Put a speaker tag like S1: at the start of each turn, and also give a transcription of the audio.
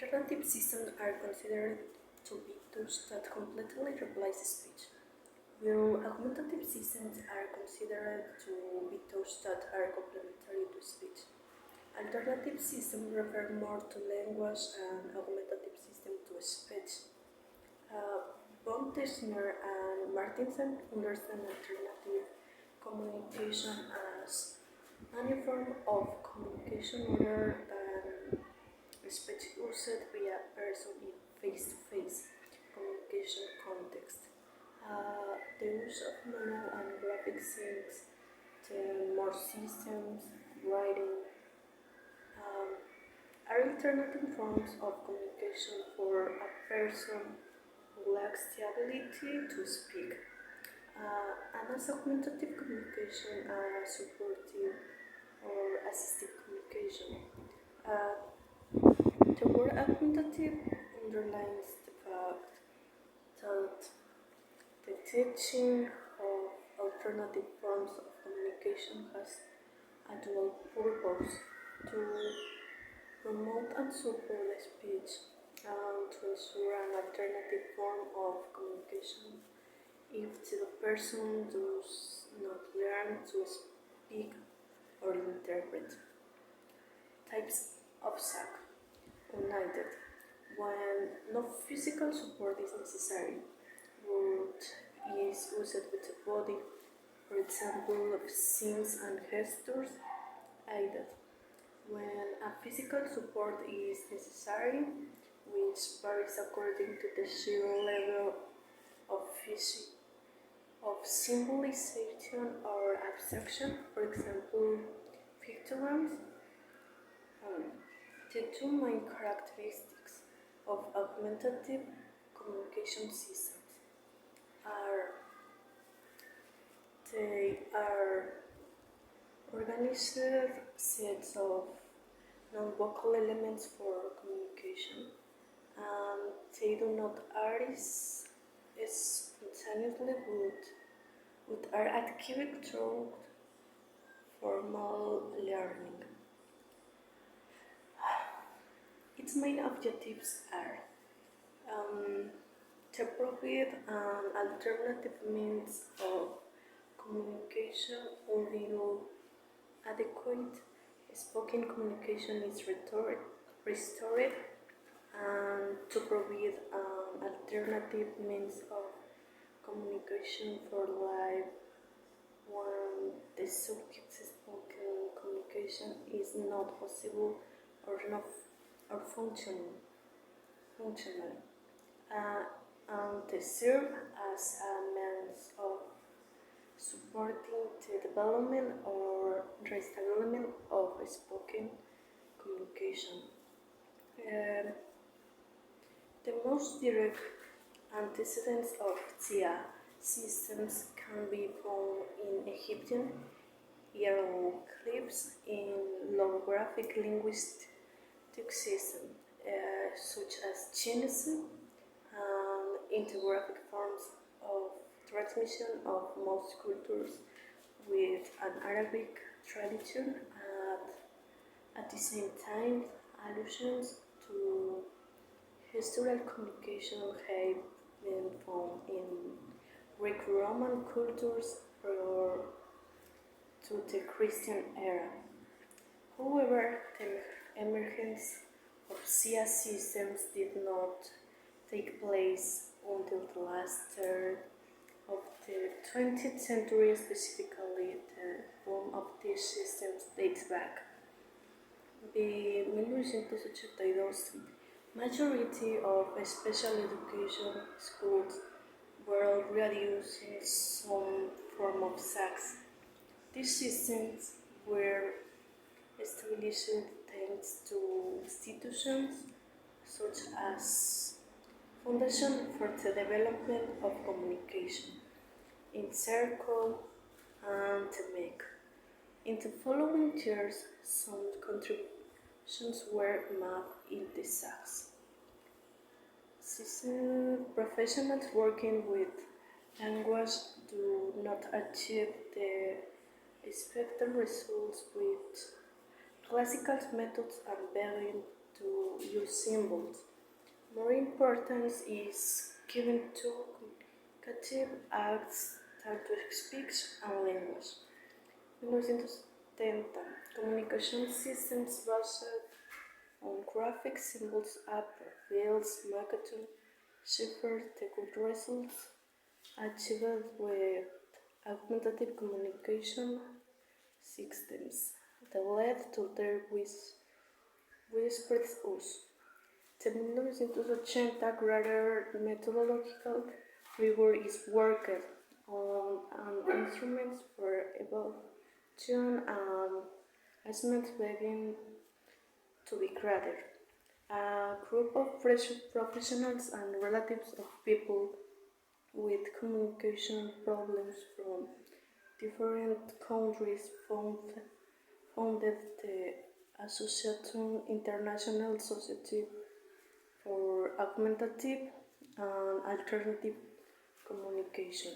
S1: Alternative systems are considered to be tools that completely replace speech, while augmentative systems are considered to be tools that are complementary to speech. Alternative systems refer more to language and augmentative systems to speech. Von Teschner and Martinson understand alternative communication as any form of communication other than speech used by a person in face-to-face communication context. The use of manual and graphic signs, the more systems, writing, are alternative forms of communication for a person who lacks the ability to speak. And as augmentative communication, supportive or assistive communication. Uh, the word augmentative underlines the fact that the teaching of alternative forms of communication has a dual purpose: to promote and support speech and to ensure an alternative form of communication if the person does not learn to speak or interpret. Types of SAAC. United. When no physical support is necessary, word is used with the body, for example, of signs and gestures. Aided. When a physical support is necessary, which varies according to the sheer level of symbolization or abstraction, for example, pictograms. The two main characteristics of augmentative communication systems are they are organized sets of non-vocal elements for communication, and they do not arise spontaneously but are achieved through formal learning. Its main objectives are to provide an alternative means of communication until adequate spoken communication is restored, and to provide an alternative means of communication for life when the subject's spoken communication is not possible or functional, and they serve as a means of supporting the development or reestablishment of spoken communication. The most direct antecedents of SAAC systems can be found in Egyptian hieroglyphs in logographic linguistic systems, such as Chinese, and in the graphic forms of transmission of most cultures with an Arabic tradition, at the same time allusions to historical communication have been found in Greek-Roman cultures prior to the Christian era. However, the emergence of SAAC systems did not take place until the last third of the 20th century. Specifically, the boom of these systems dates back. The 1982, majority of special education schools were already using some form of SAAC. These systems were established thanks to institutions such as Foundation for the Development of Communication, INCIRCLE, and MEC. In the following years, some contributions were made in the SAAC. Professionals working with language do not achieve the expected results with classical methods and begin to use symbols. More importance is given to communicative acts type to speech and language. 1970. Communication systems based on graphic symbols, fields, marketing, shifted the good results achieved with augmentative communication systems that led to their widespread use. The 1980 greater methodological rigor is worked on instruments for evaluation and assessment begin to be created. A group of professionals and relatives of people with communication problems from different countries founded the Association International Society for Augmentative and Alternative Communication.